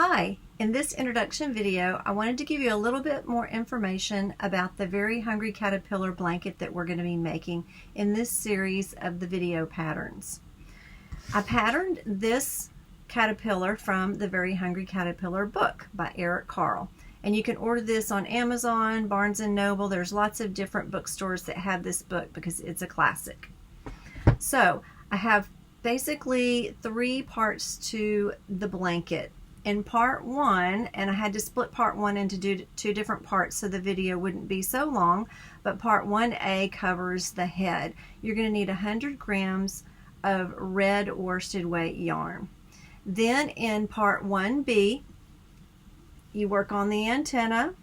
Hi, in this introduction video I wanted to give you a little bit more information about the Very Hungry Caterpillar blanket that we're going to be making in this series of the video patterns. I patterned this caterpillar from the Very Hungry Caterpillar book by Eric Carle, and you can order this on Amazon, Barnes & Noble. There's lots of different bookstores that have this book because it's a classic. So I have basically 3 parts to the blanket. In part 1, and I had to split part 1 into 2 different parts so the video wouldn't be so long, but part 1A covers the head. You're going to need 100 grams of red worsted weight yarn. Then in part 1B, you work on the antenna,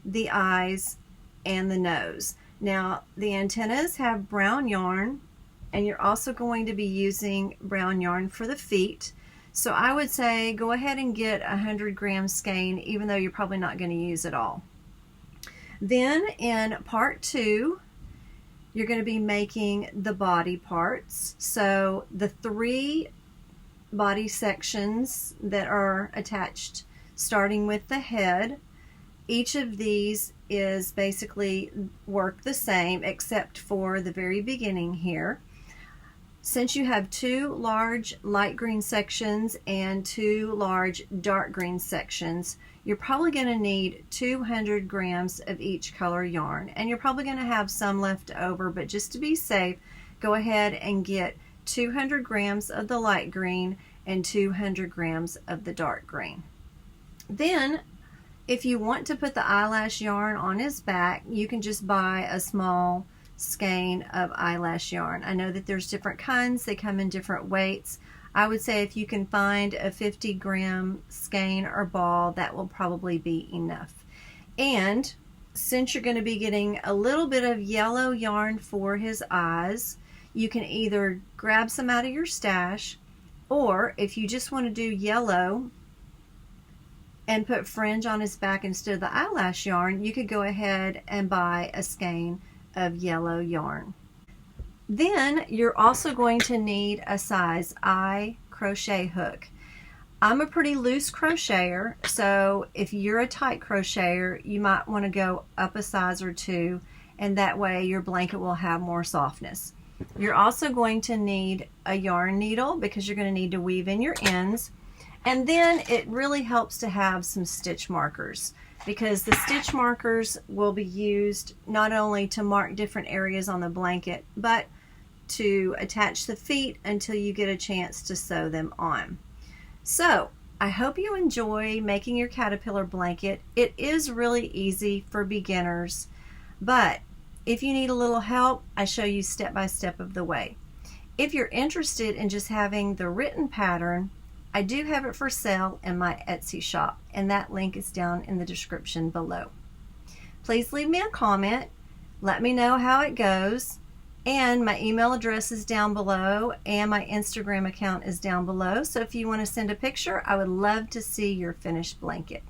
the eyes, and the nose. Now the antennas have brown yarn, and you're also going to be using brown yarn for the feet. So I would say go ahead and get 100 grams skein, even though you're probably not going to use it all. Then in part 2, you're going to be making the body parts. So the 3 body sections that are attached, starting with the head. Each of these is basically work the same except for the very beginning here. Since you have 2 large light green sections and 2 large dark green sections, you're probably going to need 200 grams of each color yarn, and you're probably going to have some left over, but just to be safe, go ahead and get 200 grams of the light green and 200 grams of the dark green. Then if you want to put the eyelash yarn on his back, you can just buy a small skein of eyelash yarn. I know that there's different kinds, they come in different weights. I would say if you can find a 50-gram skein or ball, that will probably be enough. And since you're going to be getting a little bit of yellow yarn for his eyes, you can either grab some out of your stash, or if you just want to do yellow and put fringe on his back instead of the eyelash yarn, you could go ahead and buy a skein of yellow yarn. Then you're also going to need a size I crochet hook. I'm a pretty loose crocheter, so if you're a tight crocheter, you might want to go up a size or 2, and that way your blanket will have more softness. You're also going to need a yarn needle because you're going to need to weave in your ends, and then it really helps to have some stitch markers, because the stitch markers will be used not only to mark different areas on the blanket, but to attach the feet until you get a chance to sew them on. So I hope you enjoy making your caterpillar blanket. It is really easy for beginners, but if you need a little help, I show you step by step of the way. If you're interested in just having the written pattern, I do have it for sale in my Etsy shop, and that link is down in the description below. Please leave me a comment, let me know how it goes, and my email address is down below, and my Instagram account is down below, so if you want to send a picture, I would love to see your finished blanket.